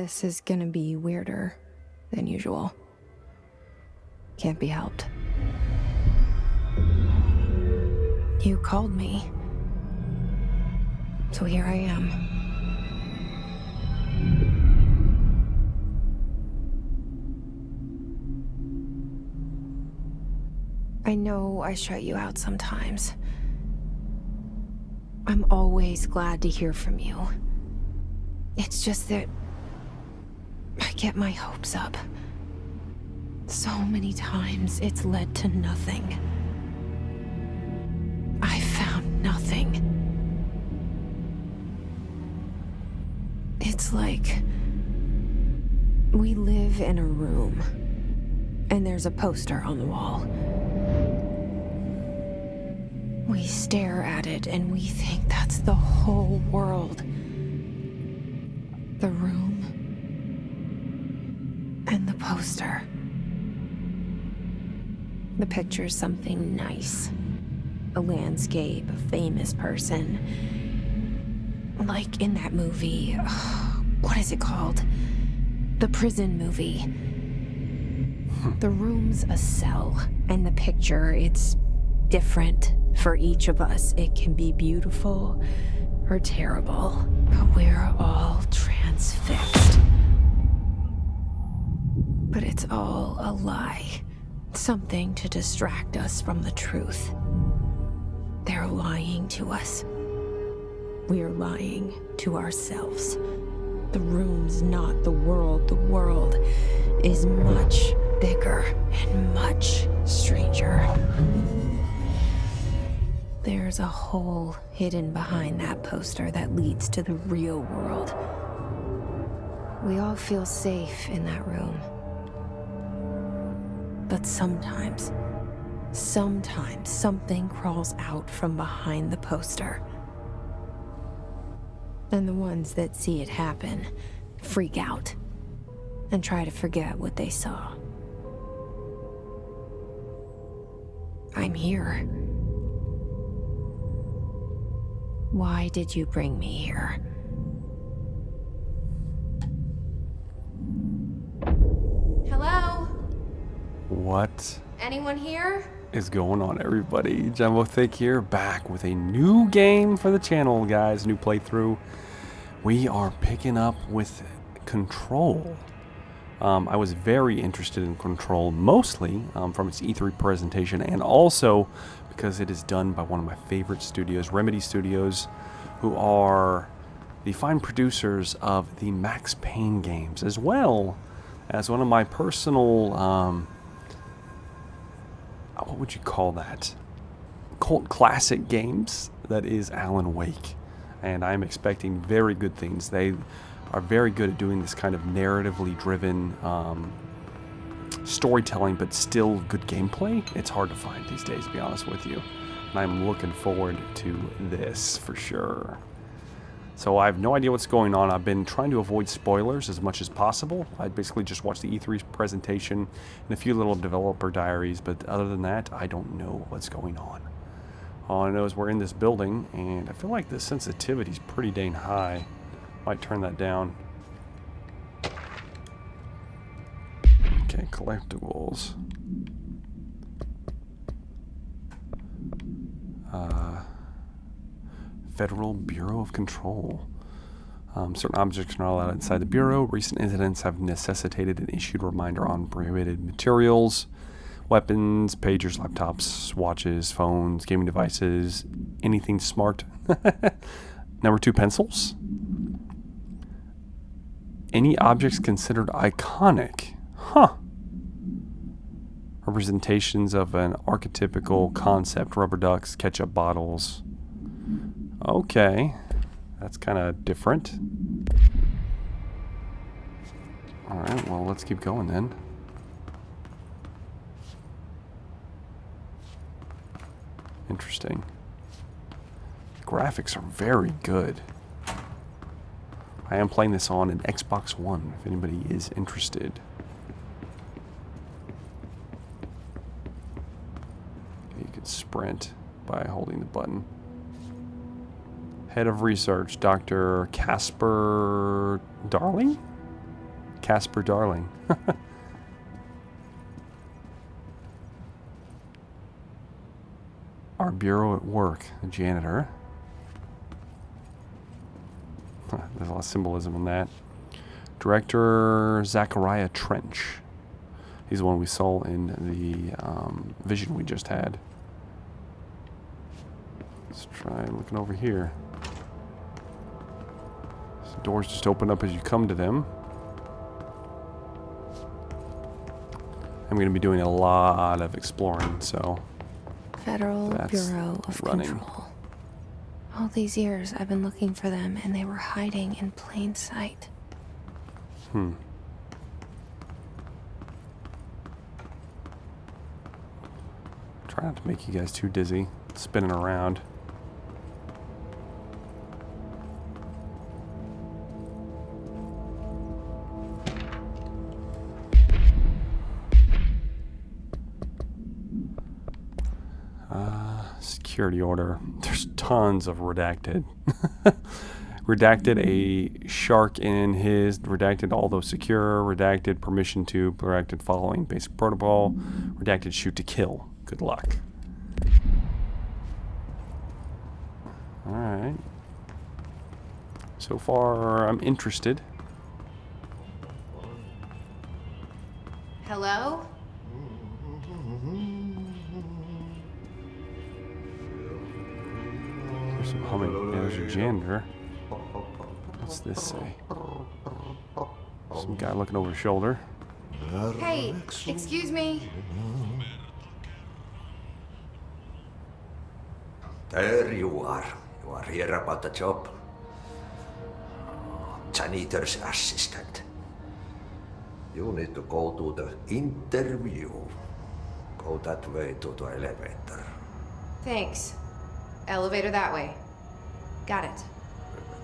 This is gonna be weirder than usual. Can't be helped. You called me. So here I am. I know I shut you out sometimes. I'm always glad to hear from you. It's just that I get my hopes up. So many times it's led to nothing. I found nothing. It's like we live in a room and there's a poster on the wall. We stare at it and we think that's the whole world. The room and the poster. The picture's something nice. A landscape, a famous person. Like in that movie, what is it called? The prison movie. The room's a cell, and the picture, it's different for each of us. It can be beautiful or terrible, but we're all transfixed. But it's all a lie. Something to distract us from the truth. They're lying to us. We're lying to ourselves. The room's not the world. The world is much bigger and much stranger. There's a hole hidden behind that poster that leads to the real world. We all feel safe in that room. But sometimes something crawls out from behind the poster. And the ones that see it happen freak out and try to forget what they saw. I'm here. Why did you bring me here? Hello? What Anyone here? is going on, everybody? Janitorial here, back with a new game for the channel, guys. New playthrough. We are picking up with Control. I was very interested in Control, mostly from its E3 presentation, and also because it is done by one of my favorite studios, Remedy Studios, who are the fine producers of the Max Payne games, as well as one of my personal, what would you call that? Cult classic games, that is Alan Wake. And I'm expecting very good things. They are very good at doing this kind of narratively driven storytelling, but still good gameplay. It's hard to find these days, to be honest with you. And I'm looking forward to this for sure. So I have no idea what's going on. I've been trying to avoid spoilers as much as possible. I basically just watched the E3 presentation and a few little developer diaries, but other than that, I don't know what's going on. All I know is we're in this building, and I feel like the sensitivity's pretty dang high. Might turn that down. Okay, collectibles. Federal Bureau of Control. Certain objects are not allowed inside the Bureau. Recent incidents have necessitated an issued reminder on prohibited materials. Weapons, pagers, laptops, watches, phones, gaming devices, anything smart. Number 2, pencils. Any objects considered iconic. Huh. Representations of an archetypical concept. Rubber ducks, ketchup bottles. Okay. That's kind of different. Alright, well, let's keep going then. Interesting. The graphics are very good. I am playing this on an Xbox One, if anybody is interested. You can sprint by holding the button. Head of Research, Dr. Casper Darling? Casper Darling. Our bureau at work, a janitor. There's a lot of symbolism in that. Director Zachariah Trench. He's the one we saw in the vision we just had. Let's try looking over here. So doors just open up as you come to them. I'm going to be doing a lot of exploring, so Federal that's Bureau of running. Control. All these years I've been looking for them and they were hiding in plain sight. Try not to make you guys too dizzy spinning around. Security order. There's tons of redacted. Redacted a shark in his, redacted although secure, redacted permission to, redacted following basic protocol, redacted shoot to kill. Good luck. Alright. So far, I'm interested. Hello? There's some humming. Yeah, there's a janitor. What's this say? Some guy looking over his shoulder. Hey, excuse me. There you are. You are here about the job. Janitor's assistant. You need to go to the interview. Go that way to the elevator. Thanks. Elevator that way. Got it.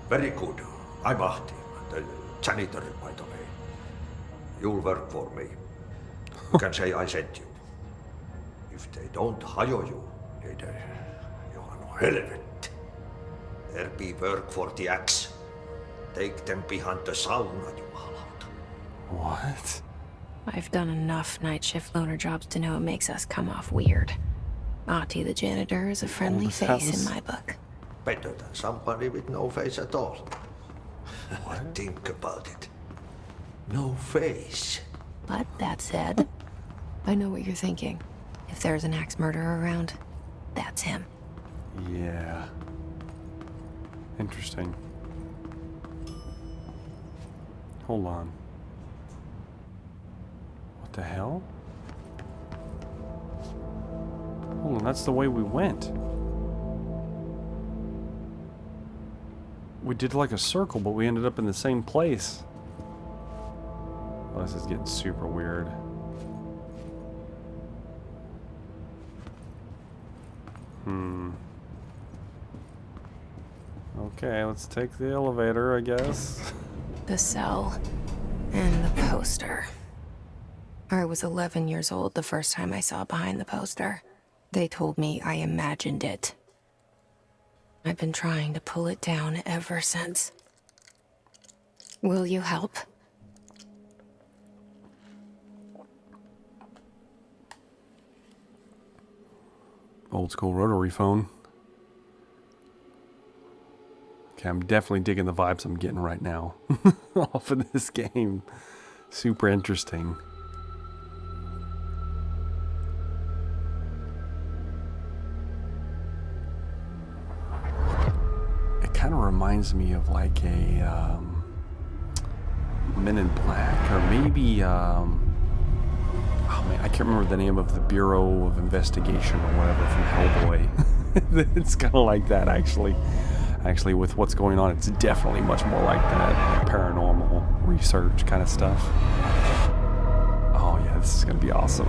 Very good. I'm Ahti, the janitor, by the way. You'll work for me. You can say I sent you. If they don't hire you, you are no helvet. There be work for the axe. Take them behind the sauna, you hallout. What? I've done enough night shift loner jobs to know it makes us come off weird. Ahti the janitor is a friendly this face house? in my book. Better than somebody with no face at all. Think about it. No face. But that said, I know what you're thinking. If there's an axe murderer around, that's him. Yeah. Interesting. Hold on. What the hell? Hold on, that's the way we went. We did like a circle, but we ended up in the same place. Oh, this is getting super weird. Okay, let's take the elevator, I guess. The cell and the poster. I was 11 years old the first time I saw behind the poster. They told me I imagined it. I've been trying to pull it down ever since. Will you help? Old school rotary phone. Okay, I'm definitely digging the vibes I'm getting right now off of this game. Super interesting. It kind of reminds me of like a Men in Black, or maybe oh man, I can't remember the name of the Bureau of Investigation or whatever from Hellboy. It's kind of like that, actually. Actually, with what's going on, it's definitely much more like that, like paranormal research kind of stuff. Oh yeah, this is gonna be awesome.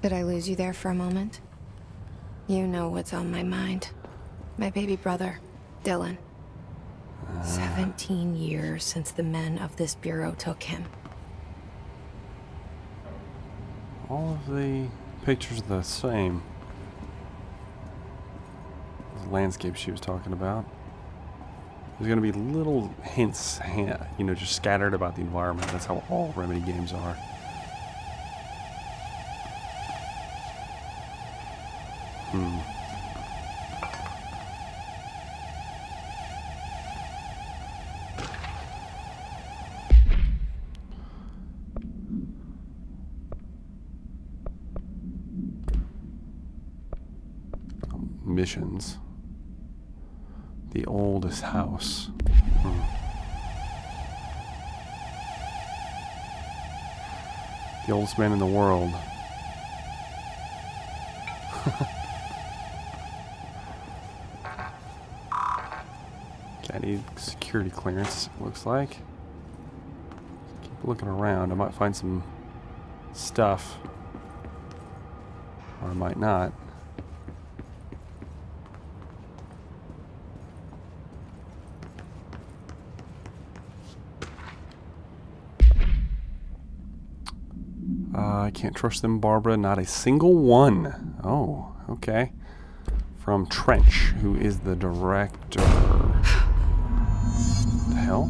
Did I lose you there for a moment? You know what's on my mind. My baby brother, Dylan. 17 years since the men of this bureau took him. All of the pictures are the same. The landscape she was talking about. There's going to be little hints, you know, just scattered about the environment. That's how all Remedy games are. Missions. The oldest house. The oldest man in the world. I need security clearance, looks like. Keep looking around. I might find some stuff. Or I might not. I can't trust them, Barbara. Not a single one. Oh, okay. From Trench, who is the director. The hell?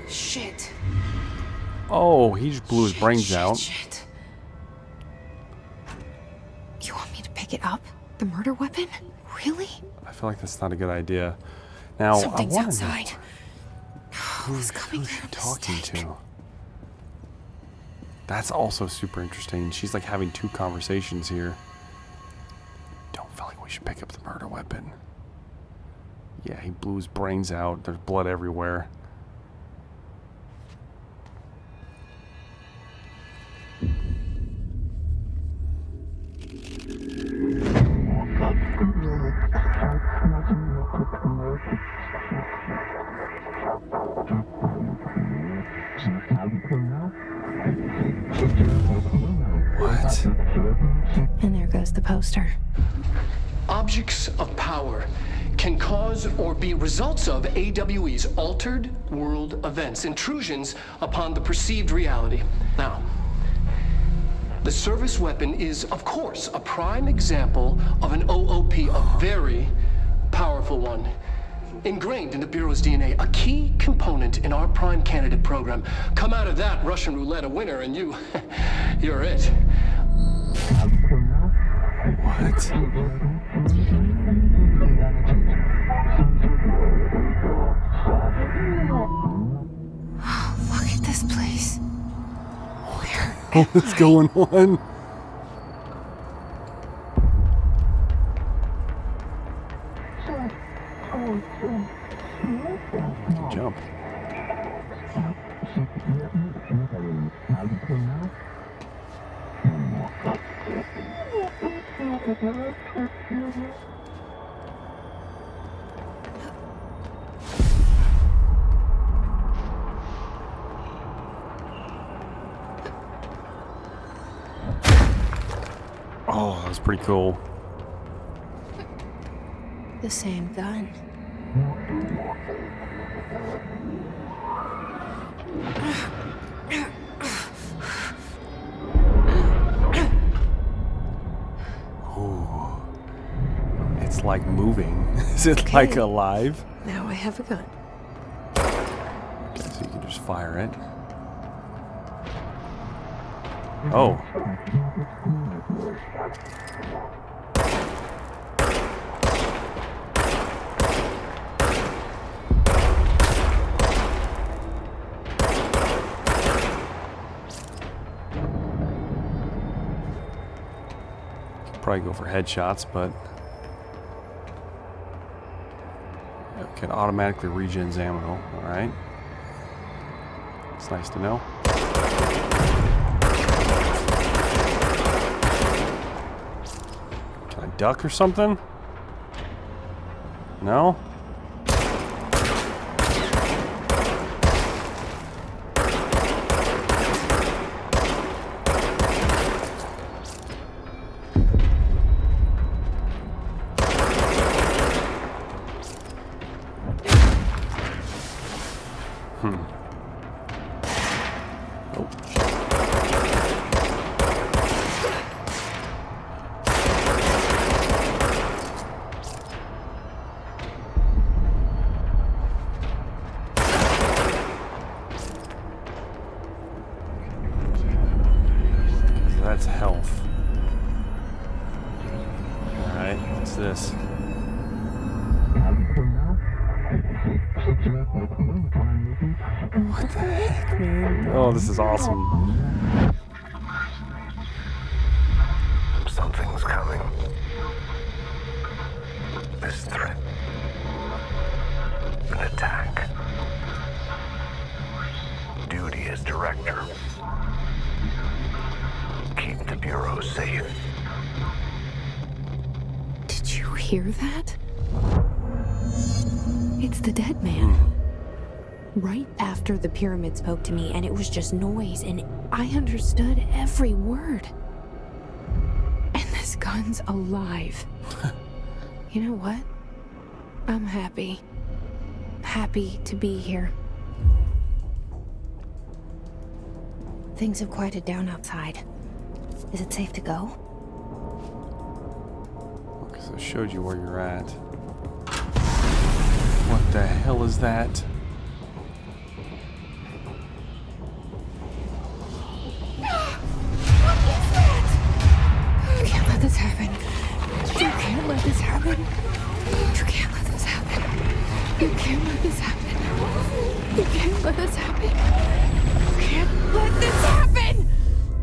Shit. Oh, he just blew his brains out. Shit. You want me to pick it up? The murder weapon? Really? I feel like that's not a good idea. Now, Something's I want outside. Who's she talking to? That's also super interesting. She's like having two conversations here. Don't feel like we should pick up the murder weapon. Yeah, he blew his brains out. There's blood everywhere. What? And there goes the poster. Objects of power can cause or be results of AWE's altered world events, intrusions upon the perceived reality. Now, the service weapon is, of course, a prime example of an OOP, a very powerful one. Ingrained in the Bureau's DNA, a key component in our prime candidate program. Come out of that Russian roulette a winner and you're it. What? Look at this place. What's going on? Jump. Oh, that was pretty cool. The same gun. Ooh. It's like moving. Is it like alive? Now I have a gun. So you can just fire it. Oh. Probably go for headshots, but it can automatically regens ammo. All right, it's nice to know. Can I duck or something? No. Oh. That's health. Alright, what's this? What the heck, man? Oh, this is awesome. Something's coming. This threat. An attack. Duty as director. Keep the Bureau safe. Did you hear that? It's the dead man. Right after the pyramid spoke to me, and it was just noise, and I understood every word. And this gun's alive. You know what? I'm happy. Happy to be here. Things have quieted down outside. Is it safe to go? Because I showed you where you're at. What the hell is that? You can't let this happen. You can't let this happen. You can't let this happen. You can't let this happen. You can't let this happen. You can't let this happen.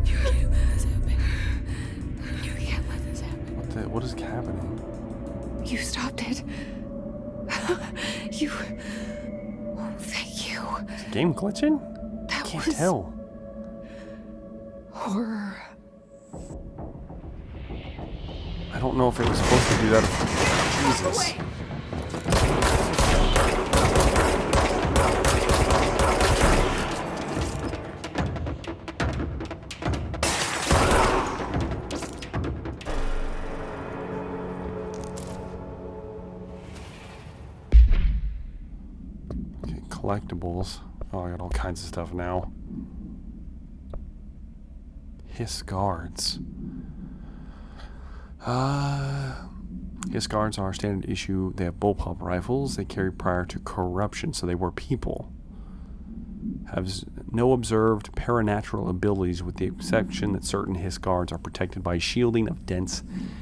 You can't let this happen. You can't let this happen. What is happening? You stopped it. You. Oh, thank you. Is the game glitching? That I can't was tell. horror. I don't know if it was supposed to do that. Jesus. Okay, collectibles. Oh, I got all kinds of stuff now. Hiss guards. Hiss guards are standard issue. They have bullpup rifles. They carry prior to corruption, so they were people. Have no observed paranatural abilities, with the exception that certain hiss guards are protected by shielding of dense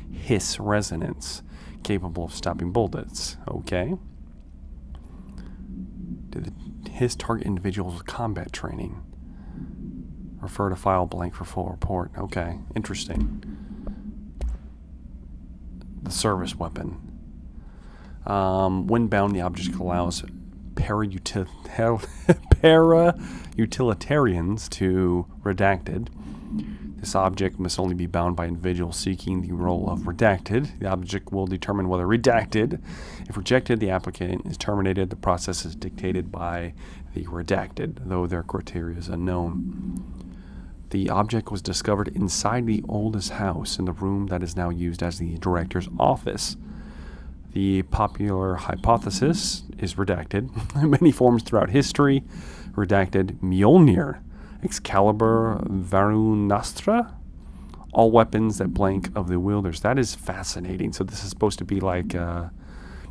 hiss resonance, capable of stopping bullets. Okay. Did the hiss target individuals with combat training? Refer to file blank for full report. Okay, interesting. The service weapon. When bound, the object allows para-utilitarians to redacted. This object must only be bound by individuals seeking the role of redacted. The object will determine whether redacted. If rejected, the applicant is terminated. The process is dictated by the redacted, though their criteria is unknown. The object was discovered inside the oldest house in the room that is now used as the director's office. The popular hypothesis is redacted. Many forms throughout history. Redacted Mjolnir, Excalibur, Varunastra. All weapons that blank of the wielders. That is fascinating. So this is supposed to be like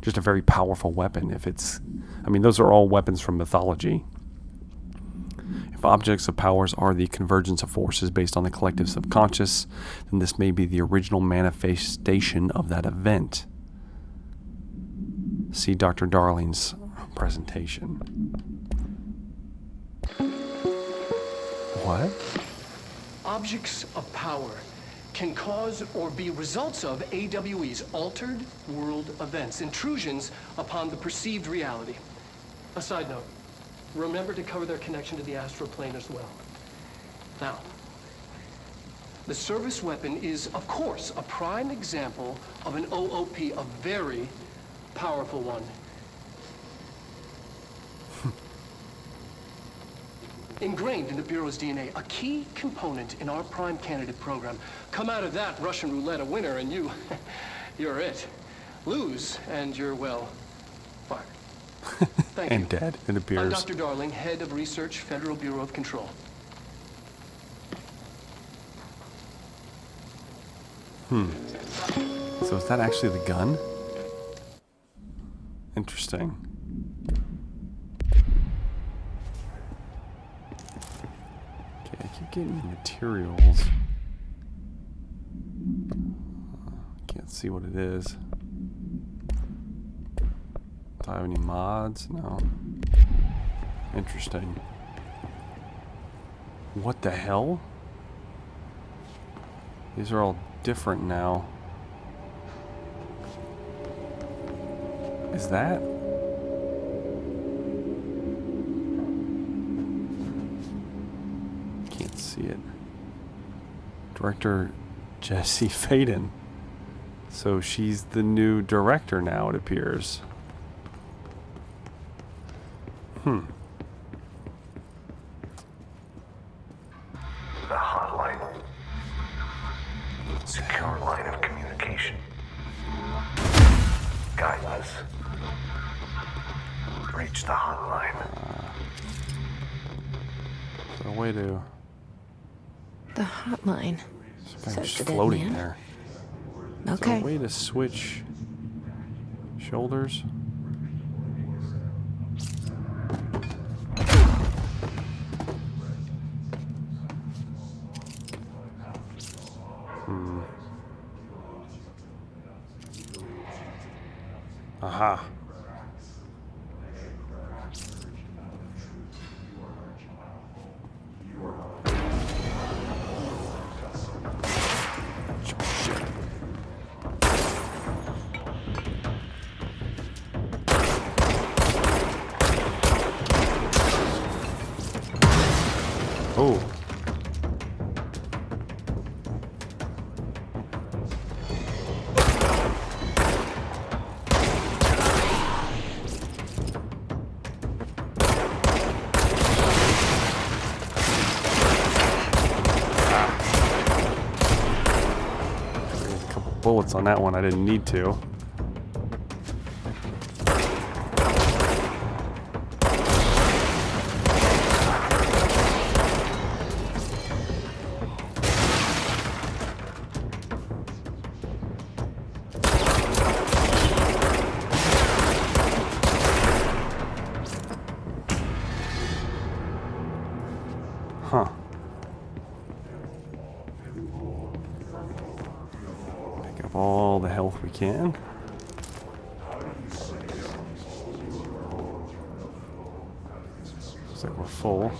just a very powerful weapon. If it's, I mean, those are all weapons from mythology. If objects of powers are the convergence of forces based on the collective subconscious, then this may be the original manifestation of that event. See Dr. Darling's presentation. What? Objects of power can cause or be results of AWE's altered world events, intrusions upon the perceived reality. A side note. Remember to cover their connection to the astral plane as well. Now, the service weapon is, of course, a prime example of an OOP, a very powerful one. Ingrained in the Bureau's DNA, a key component in our prime candidate program. Come out of that Russian roulette a winner and you're it. Lose and you're, well, fired. Thank And you. dead, it I'm appears. Dr. Darling, Head of Research, Federal Bureau of Control. So is that actually the gun? Interesting. Okay, I keep getting materials. Can't see what it is. Do I have any mods? No. Interesting. What the hell? These are all different now. Is that? Can't see it. Director Jesse Faden. So she's the new director now, it appears. The hotline. Secure line of communication. Guide us. Reach the hotline. Is there a way to... The hotline. It's Says just the dead floating man. there. Is there Okay. a way to switch shoulders? Aha. Shit. Oh. A couple bullets on that one. I didn't need to. Huh. Pick up all the health we can. Looks like we're full.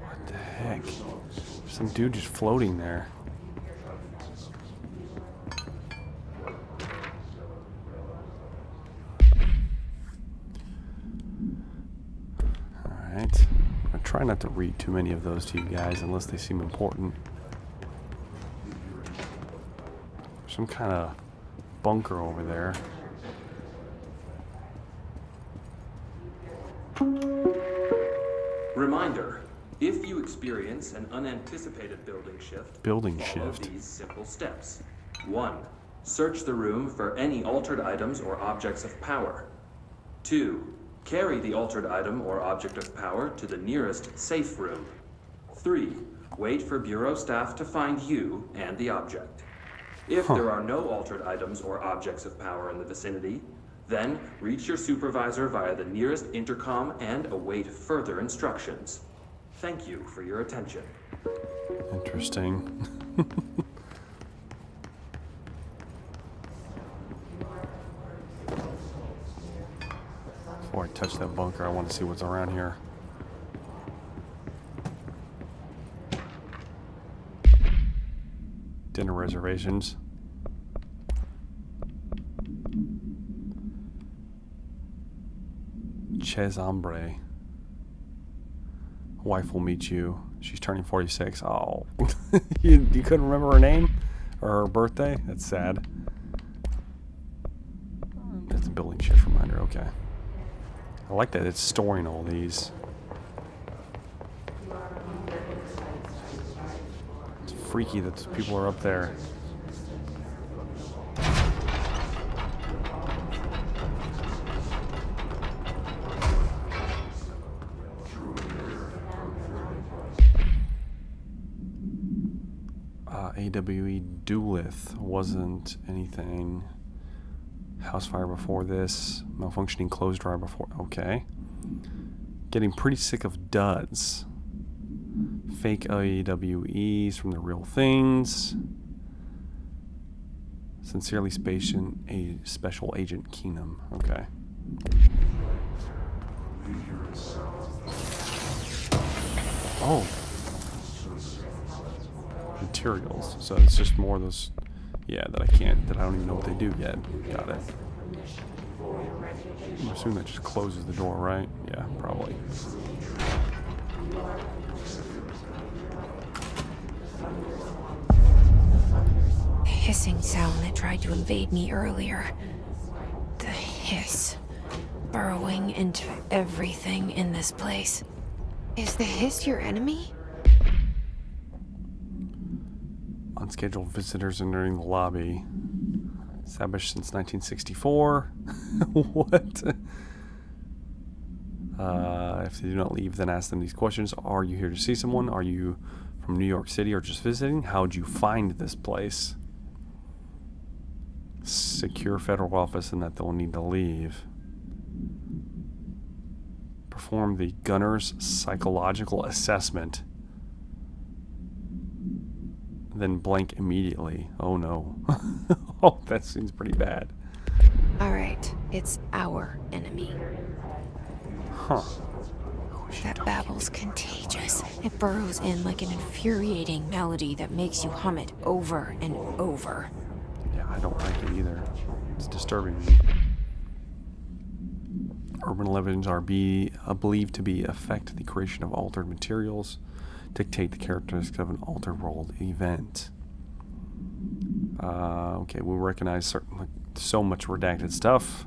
What the heck? There's some dude just floating there. Alright. I try not to read too many of those to you guys unless they seem important. Some kind of bunker over there. Reminder, if you experience an unanticipated building shift, follow these simple steps. 1. Search the room for any altered items or objects of power. 2. Carry the altered item or object of power to the nearest safe room. 3. Wait for Bureau staff to find you and the object. If there are no altered items or objects of power in the vicinity, then reach your supervisor via the nearest intercom and await further instructions. Thank you for your attention. Interesting. Before I touch that bunker, I want to see what's around here. Dinner reservations. Ches Hombre. Wife will meet you. She's turning 46. Oh. you couldn't remember her name? Or her birthday? That's sad. That's a building shift reminder. Okay. I like that it's storing all these. It's freaky that people are up there. AWE Duelith wasn't anything. House fire before this. Malfunctioning clothes dryer before. Okay. Getting pretty sick of duds. Fake AWEs from the real things. Sincerely Special Agent Keenum. Okay. Oh. Materials. So it's just more of those, yeah, that I don't even know what they do yet. Got it. I'm assuming that just closes the door, right? Yeah, probably. The hissing sound that tried to invade me earlier. The hiss. Burrowing into everything in this place. Is the hiss your enemy? Unscheduled visitors entering the lobby. Established since 1964. What? If they do not leave, then ask them these questions. Are you here to see someone? Are you from New York City or just visiting? How'd you find this place? Secure federal office and that they'll need to leave. Perform the gunner's psychological assessment. Then blank immediately. Oh no. Oh, that seems pretty bad. Alright, it's our enemy. Huh. That babble's contagious. It burrows in like an infuriating melody that makes you hum it over and over. Yeah, I don't like it either. It's disturbing me. Urban legends are believed to affect the creation of altered materials, dictate the characteristics of an altered world event. Okay, we'll recognize so much redacted stuff.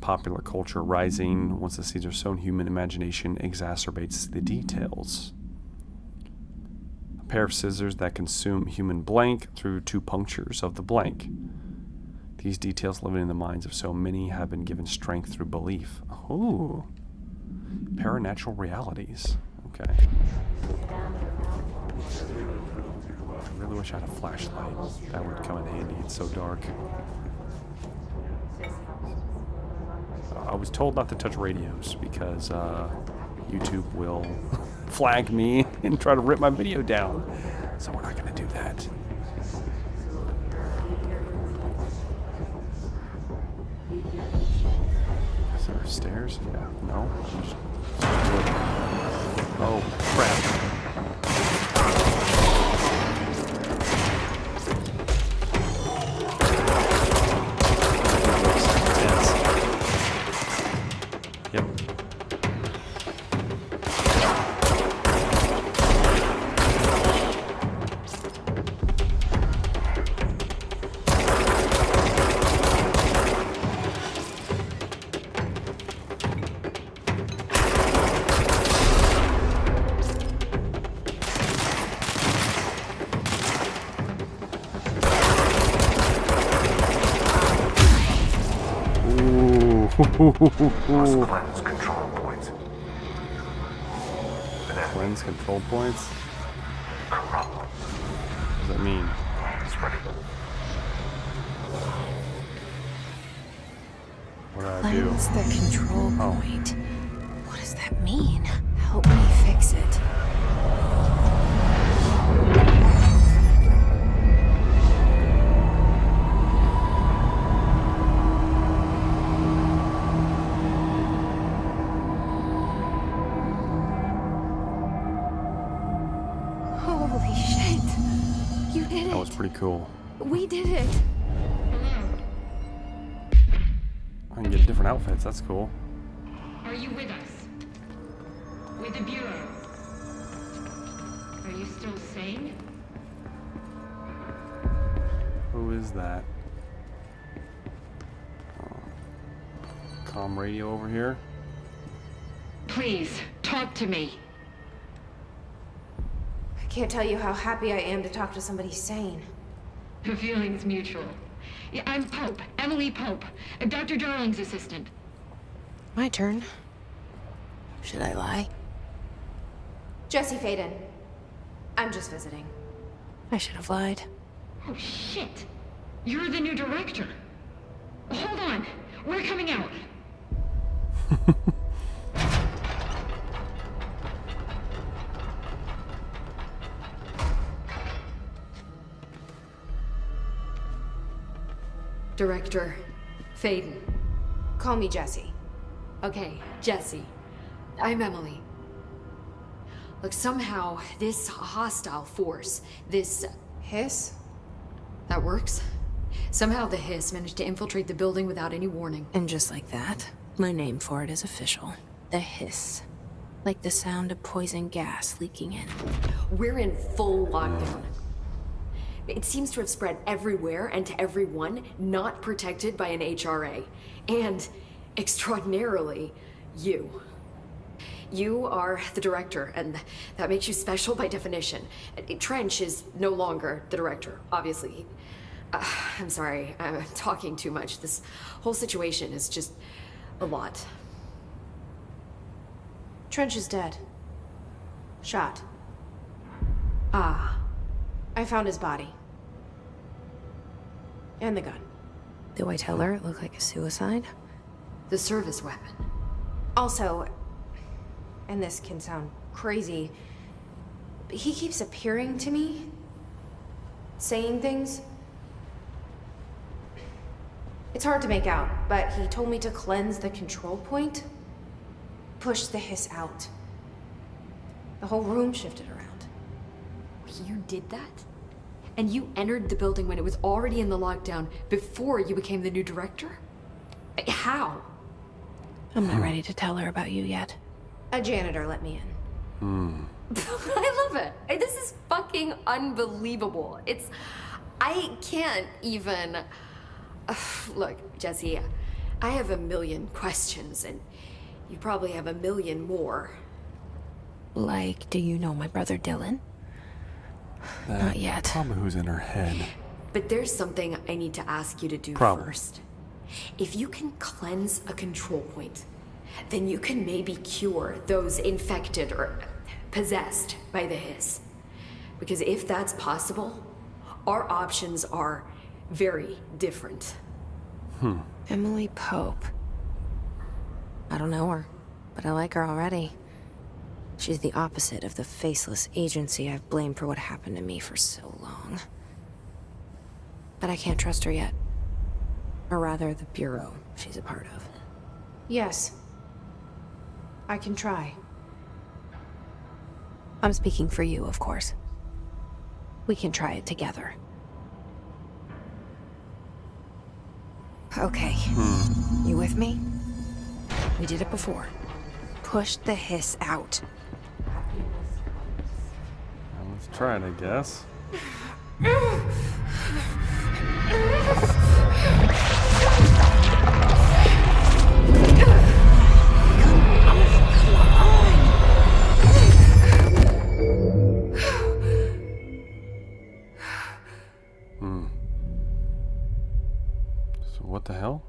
Popular culture rising. Once the seeds are sown, human imagination exacerbates the details. A pair of scissors that consume human blank through 2 punctures of the blank. These details living in the minds of so many have been given strength through belief. Oh, paranatural realities. Okay. I really wish I had a flashlight. That would come in handy. It's so dark. I was told not to touch radios because YouTube will flag me and try to rip my video down. So we're not going to do that. Is there stairs? Yeah. No? Oh, crap. Yep. Lost cleanse control points. Cleanse control points? Corrupt. What does that mean? It's ready. What do I do? Cleanse the control Oh. point. What does that mean? Help me fix it. Holy shit. You did it. That was pretty cool. We did it. I can get different outfits. That's cool. Are you with us? With the Bureau? Are you still sane? Who is that? Comm radio over here. Please, talk to me. I Can't tell you how happy I am to talk to somebody sane. The feeling's mutual. Yeah, I'm Pope, Emily Pope, Dr. Darling's assistant. My turn. Should I lie? Jesse Faden. I'm just visiting. I should have lied. Oh, shit. You're the new director. Hold on. We're coming out. Director Faden. Call me Jesse. Okay, Jesse. I'm Emily. Look, somehow this hostile force, this... Hiss? That works? Somehow the hiss managed to infiltrate the building without any warning. And just like that, my name for it is official. The hiss. Like the sound of poison gas leaking in. We're in full lockdown. It seems to have spread everywhere and to everyone not protected by an HRA. And, extraordinarily, you. You are the director, and that makes you special by definition. Trench is no longer the director, obviously. I'm sorry, I'm talking too much. This whole situation is just a lot. Trench is dead. Shot. Ah. I found his body. And the gun. Do I tell her it looked like a suicide? The service weapon. Also, and this can sound crazy, but he keeps appearing to me, saying things. It's hard to make out, but he told me to cleanse the control point, push the hiss out. The whole room shifted around. You did that? And you entered the building when it was already in the lockdown before you became the new director? How? I'm not ready to tell her about you yet. A janitor let me in. I love it. This is fucking unbelievable. I can't even... Look, Jesse, I have a million questions, and you probably have a million more. Like, do you know my brother Dylan? Not yet. Probably who's in her head. But there's something I need to ask you to do first. If you can cleanse a control point, then you can maybe cure those infected or possessed by the hiss. Because if that's possible, our options are very different. Emily Pope. I don't know her, but I like her already. She's the opposite of the faceless agency I've blamed for what happened to me for so long. But I can't trust her yet. Or rather, the Bureau she's a part of. Yes. I can try. I'm speaking for you, of course. We can try it together. Okay. You with me? We did it before. Push the hiss out. Well, let's try it, I guess. So what the hell?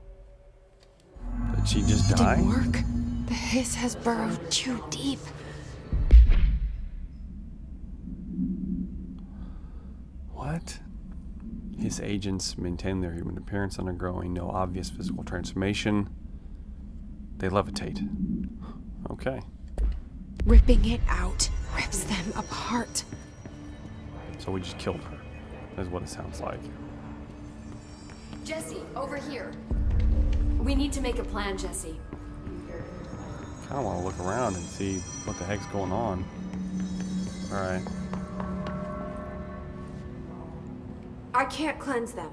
Did she just die? Didn't work. The hiss has burrowed too deep. What? His agents maintain their human appearance, undergoing no obvious physical transformation. They levitate. Okay. Ripping it out rips them apart. So we just killed her, is what it sounds like. Jesse, over here. We need to make a plan, Jesse. I kind of want to look around and see what the heck's going on. Alright. I can't cleanse them.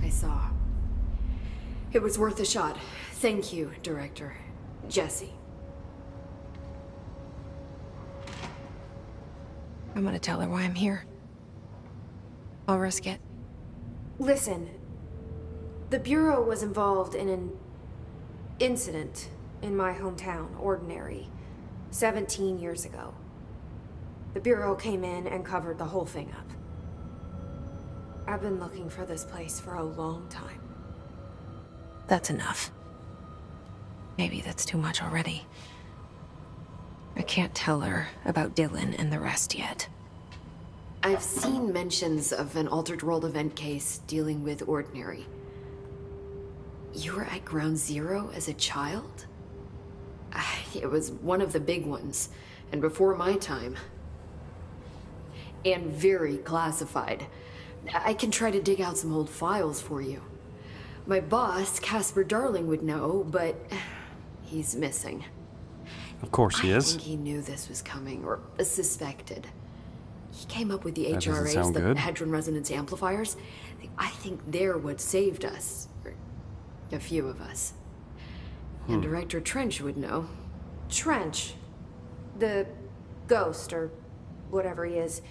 I saw. It was worth a shot. Thank you, Director. Jesse. I'm gonna tell her why I'm here. I'll risk it. Listen, the Bureau was involved in an incident in my hometown, Ordinary, 17 years ago. The Bureau came in and covered the whole thing up. I've been looking for this place for a long time. That's enough. Maybe that's too much already. I can't tell her about Dylan and the rest yet. I've seen mentions of an Altered World event case dealing with Ordinary. You were at Ground Zero as a child? It was one of the big ones, and before my time. And very classified. I can try to dig out some old files for you. My boss, Casper Darling, would know, but he's missing. Of course he I is. think he knew this was coming, or suspected. He came up with the That doesn't HRAs, sound the good. Hadron Resonance Amplifiers. I think they're what saved us. Or a few of us. And Director Trench would know. Trench. The ghost, or whatever he is.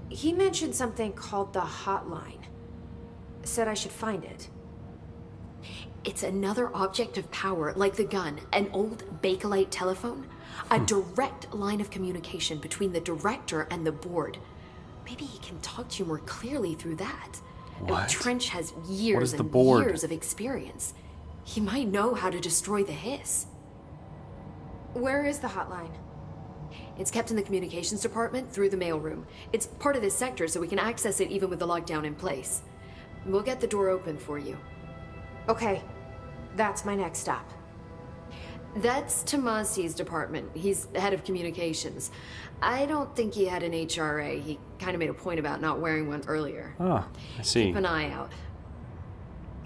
He mentioned something called the hotline. Said I should find it. It's another object of power, like the gun, an old Bakelite telephone. A direct line of communication between the director and the board. Maybe he can talk to you more clearly through that. What? Trench has What years is the and board? years of experience. He might know how to destroy the hiss. Where is the hotline? It's kept in the communications department through the mailroom. It's part of this sector, so we can access it even with the lockdown in place. We'll get the door open for you. Okay, that's my next stop. That's Tomasi's department. He's the head of communications. I don't think he had an HRA. He kind of made a point about not wearing one earlier. Ah, I see. Keep an eye out.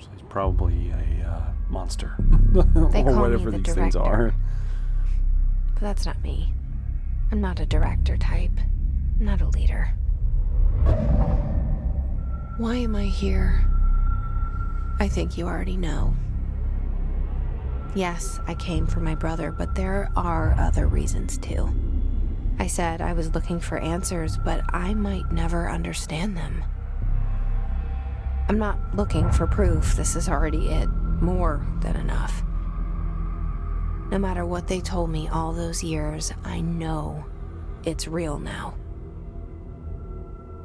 So he's probably a monster. They or call whatever me the these things director. are. But that's not me. I'm not a director type. I'm not a leader. Why am I here? I think you already know. Yes, I came for my brother, but there are other reasons too. I said I was looking for answers, but I might never understand them. I'm not looking for proof. This is already it. More than enough. No matter what they told me all those years, I know it's real now.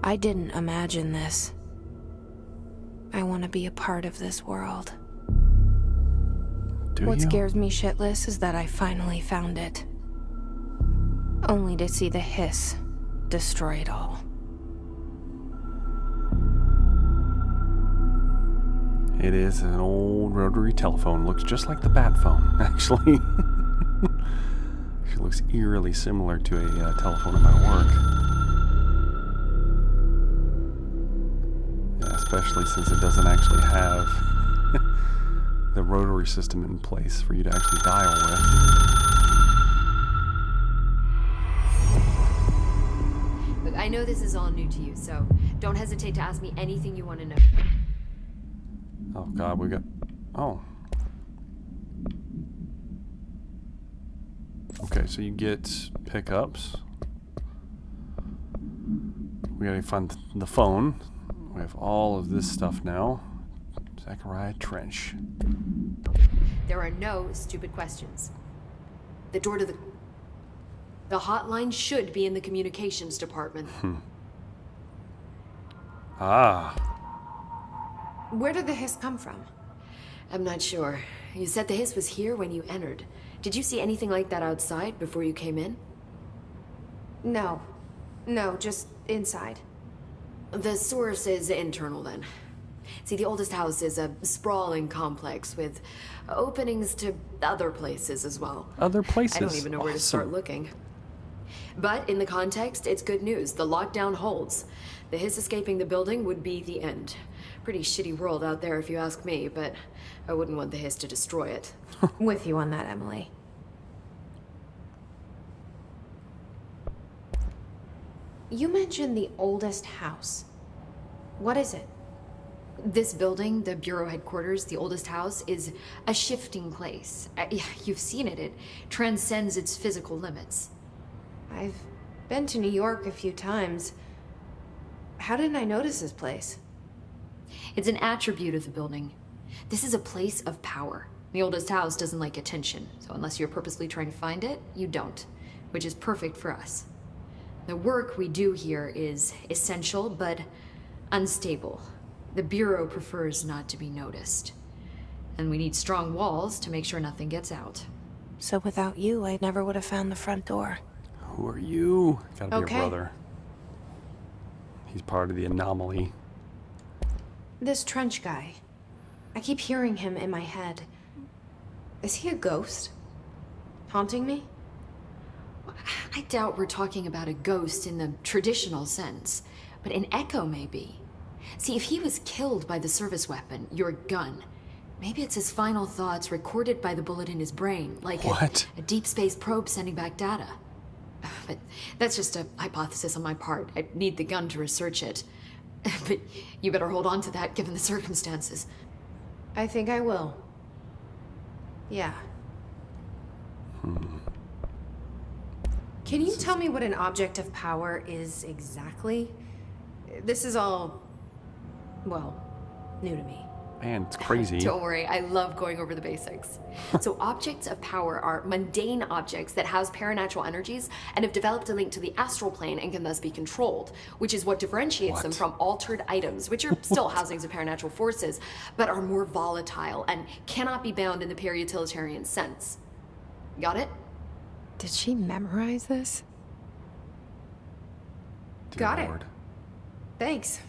I didn't imagine this. I want to be a part of this world. Do What you? scares me shitless is that I finally found it. Only to see the hiss destroy it all. It is an old rotary telephone. Looks just like the bat phone, actually. It looks eerily similar to a telephone at my work. Yeah, especially since it doesn't actually have the rotary system in place for you to actually dial with. Look, I know this is all new to you, so don't hesitate to ask me anything you want to know. Oh god, we got... Oh. Okay, so you get pickups. We gotta find the phone. We have all of this stuff now. Zachariah Trench. There are no stupid questions. The door to the hotline should be in the communications department. Ah. Where did the hiss come from? I'm not sure. You said the hiss was here when you entered. Did you see anything like that outside before you came in? No. No, just inside. The source is internal then. See, the oldest house is a sprawling complex with openings to other places as well. Other places? I don't even know where to start Awesome. looking. But in the context, it's good news. The lockdown holds. The hiss escaping the building would be the end. Pretty shitty world out there if you ask me, but I wouldn't want the hiss to destroy it. With you on that, Emily. You mentioned the oldest house. What is it? This building, the Bureau headquarters, the oldest house, is a shifting place. Yeah, you've seen it. It transcends its physical limits. I've been to New York a few times. How didn't I notice this place? It's an attribute of the building. This is a place of power. The oldest house doesn't like attention, so unless you're purposely trying to find it, you don't, which is perfect for us. The work we do here is essential but unstable. The Bureau prefers not to be noticed. And we need strong walls to make sure nothing gets out. So without you, I never would have found the front door. Who are you? Gotta be Okay. your brother. He's part of the anomaly. This Trench guy. I keep hearing him in my head. Is he a ghost? Haunting me? I doubt we're talking about a ghost in the traditional sense, but an echo maybe. See, if he was killed by the service weapon, your gun, maybe it's his final thoughts recorded by the bullet in his brain, like a deep space probe sending back data. But that's just a hypothesis on my part. I need the gun to research it. But you better hold on to that given the circumstances. I think I will. Yeah. Can you tell me what an object of power is exactly? This is all, well, new to me. Man, it's crazy. Don't worry, I love going over the basics. So objects of power are mundane objects that house paranatural energies and have developed a link to the astral plane and can thus be controlled, which is what differentiates them from altered items, which are still housings of paranatural forces, but are more volatile and cannot be bound in the peri-utilitarian sense. Got it? Did she memorize this? Dear Got Lord. it. Thanks.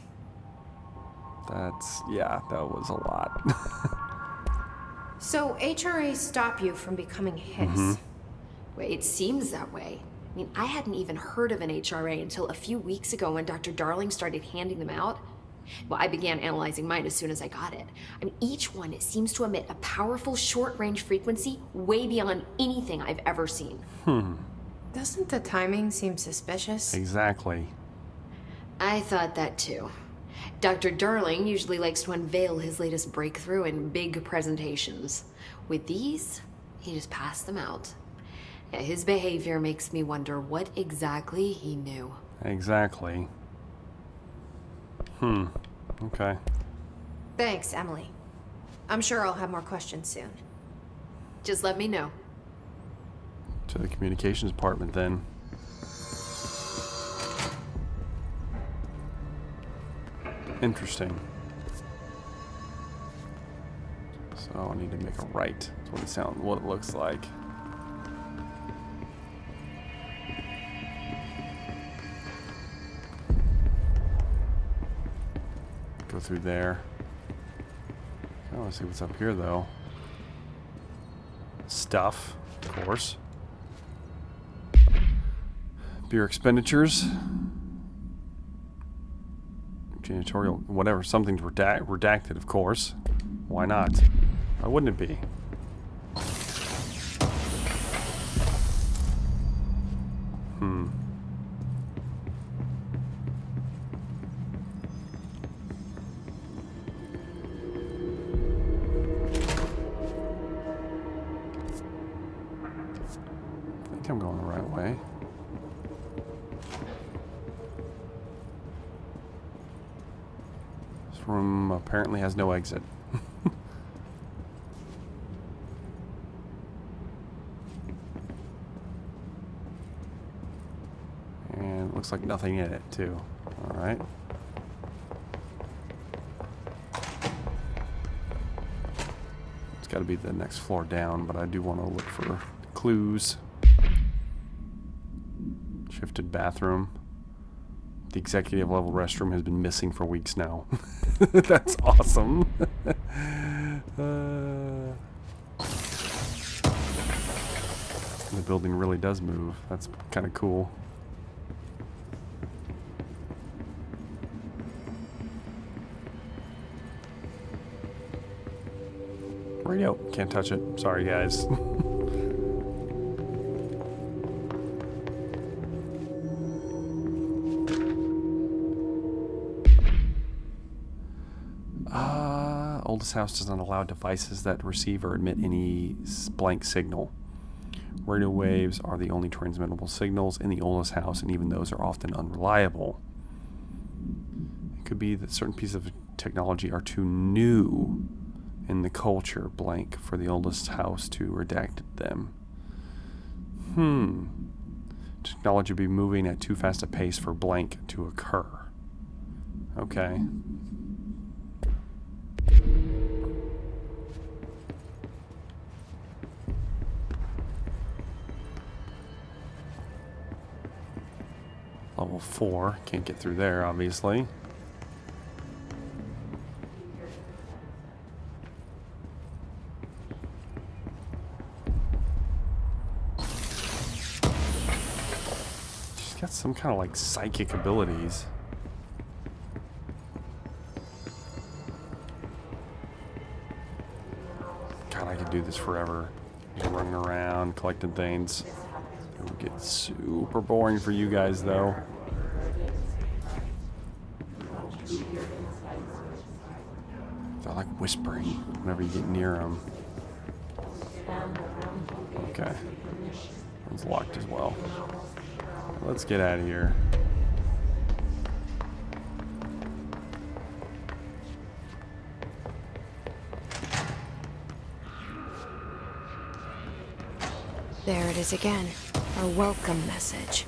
Yeah, that was a lot. So HRAs stop you from becoming Hiss. Well, it seems that way. I mean, I hadn't even heard of an HRA until a few weeks ago when Dr. Darling started handing them out. Well, I began analyzing mine as soon as I got it. I mean, each one seems to emit a powerful short-range frequency way beyond anything I've ever seen. Doesn't the timing seem suspicious? Exactly. I thought that too. Dr. Darling usually likes to unveil his latest breakthrough in big presentations. With these, he just passed them out. Yeah, his behavior makes me wonder what exactly he knew. Exactly. Okay. Thanks, Emily. I'm sure I'll have more questions soon. Just let me know. To the communications department then. Interesting. So I need to make a right. That's what it looks like. Go through there. I want to see what's up here though. Stuff, of course. Beer expenditures. Janitorial, whatever, something's redacted, of course. Why not? Why wouldn't it be? I think I'm going the right way. This room apparently has no exit. And it looks like nothing in it, too. Alright. It's got to be the next floor down, but I do want to look for clues. Shifted bathroom. The executive level restroom has been missing for weeks now. That's awesome. The building really does move. That's kind of cool. Radio. Can't touch it. Sorry, guys. Oldest house does not allow devices that receive or emit any blank signal. Radio waves are the only transmittable signals in the oldest house, and even those are often unreliable. It could be that certain pieces of technology are too new in the culture blank for the oldest house to redact them. Technology be moving at too fast a pace for blank to occur. Okay. Level 4. Can't get through there, obviously. She's got some kind of like psychic abilities. God, I could do this forever. Just running around, collecting things. It would get super boring for you guys, though. They're like whispering whenever you get near them. Okay. It's locked as well. Let's get out of here. There it is again. Our welcome message.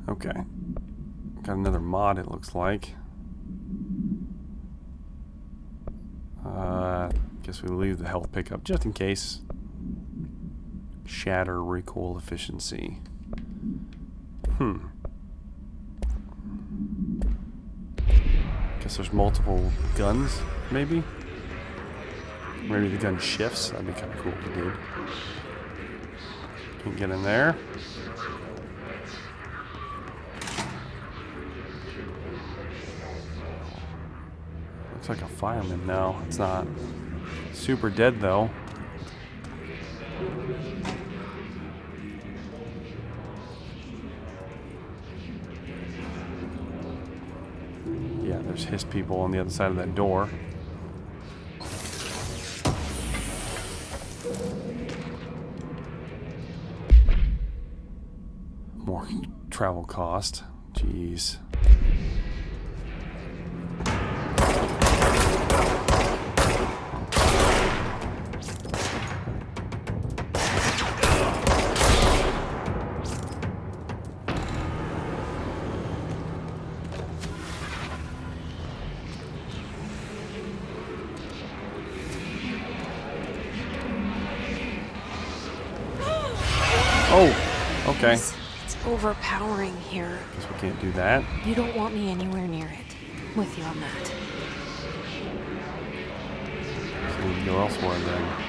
Okay. Got another mod, it looks like. Guess we leave the health pickup just in case. Shatter recoil efficiency. Guess there's multiple guns, maybe? Maybe the gun shifts. That'd be kind of cool if it did. Can't get in there. Looks like a fireman. No, it's not. Super dead though. Yeah, there's his people on the other side of that door. More travel cost. Jeez. Oh, okay. It's overpowering here. Guess we can't do that. You don't want me anywhere near it. With you on that. So we can go elsewhere then.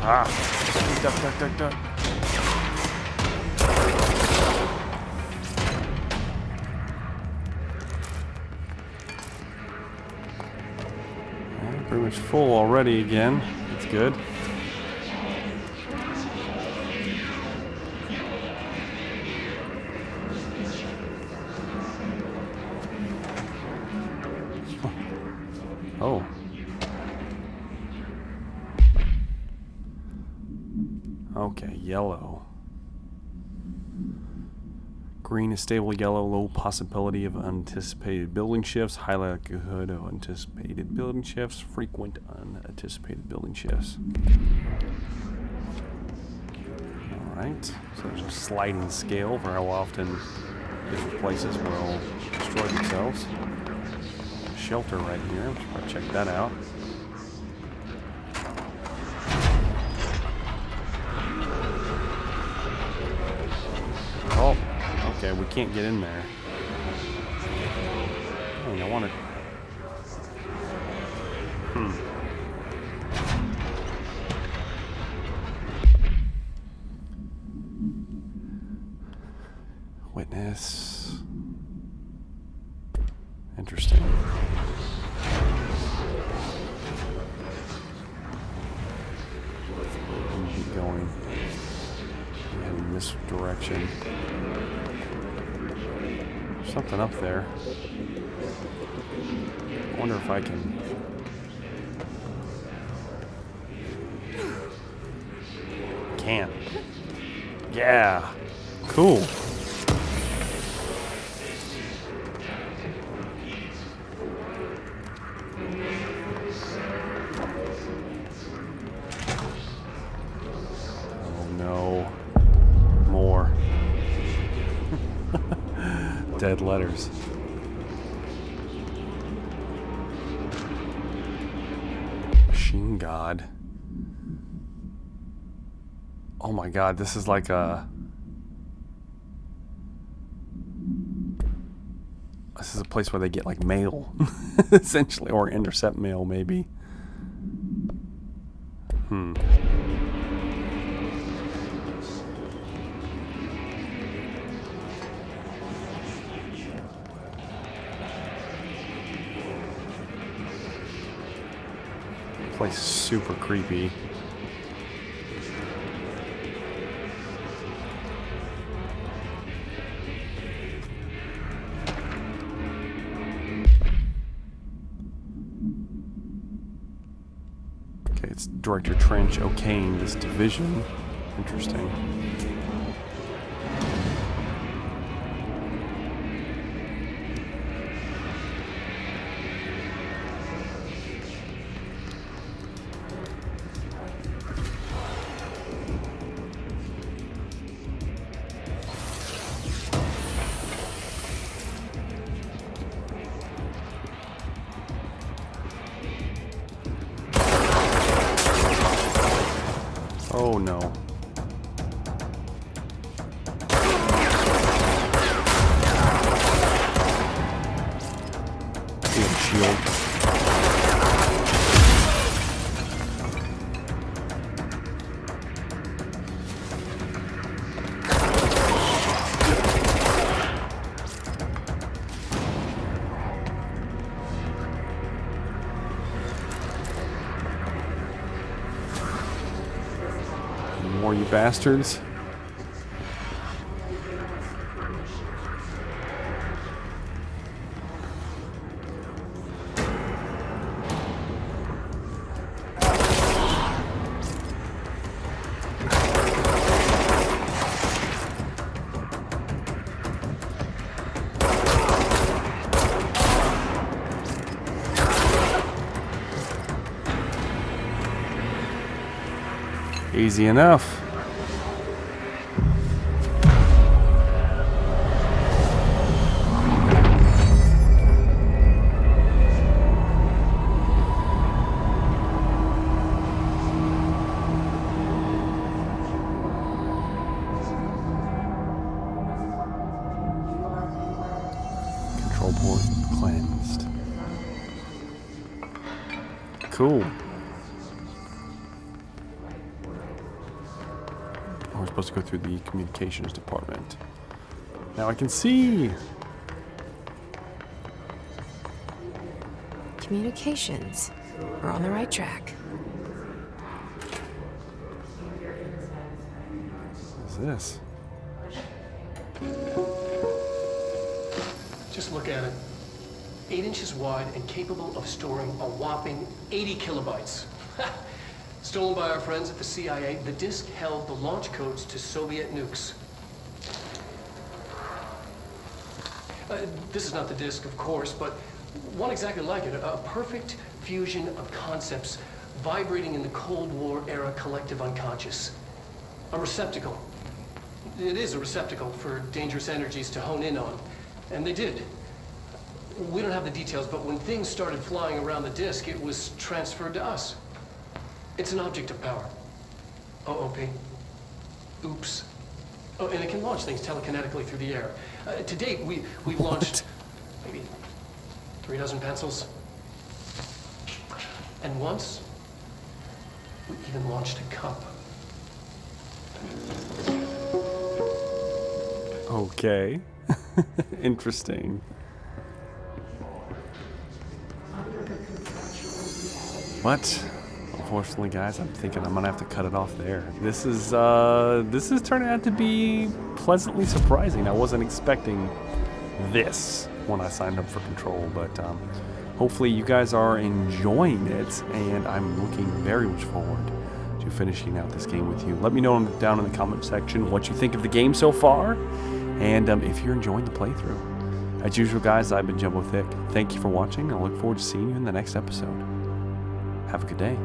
Ah! Duck, duck, duck, duck. Well, pretty much full already again. That's good. Oh. Okay, yellow. Green is stable, yellow, low possibility of unanticipated building shifts, high likelihood of anticipated building shifts, frequent unanticipated building shifts. Alright, so there's a sliding scale for how often different places will destroy themselves. Shelter right here, we should probably check that out. Oh, okay, we can't get in there. Dang, I want to... Witness. Interesting. Keep going. Heading this direction. There's something up there. I wonder if I can. Can't. Yeah. Cool. Oh no. More. Dead letters. Machine God. Oh my god, this is like a... This is a place where they get like mail, essentially, or intercept mail, maybe. Place is super creepy. It's Director Trench okaying this division. Interesting. Oh no. Shield. More, you bastards. Easy enough. Control port cleansed. Cool. We're supposed to go through the communications department. Now I can see. Communications. We're on the right track. What's this? Just look at it. 8 inches wide and capable of storing a whopping 80 kilobytes. Stolen by our friends at the CIA, the disk held the launch codes to Soviet nukes. This is not the disk, of course, but one exactly like it. A perfect fusion of concepts vibrating in the Cold War era collective unconscious. A receptacle. It is a receptacle for dangerous energies to hone in on. And they did. We don't have the details, but when things started flying around the disk, it was transferred to us. It's an object of power. OOP. Oops. Oh, and it can launch things telekinetically through the air. To date, we've launched maybe 3 dozen pencils. And once, we even launched a cup. Okay. Interesting. What? unfortunately, guys, I'm thinking I'm gonna have to cut it off there. This is turning out to be pleasantly surprising. I wasn't expecting this when I signed up for Control, but hopefully you guys are enjoying it, and I'm looking very much forward to finishing out this game with you. Let me know down in the comment section what you think of the game so far, and if you're enjoying the playthrough. As usual, guys, I've been Jumbo Thick. Thank you for watching, and I look forward to seeing you in the next episode. Have a good day.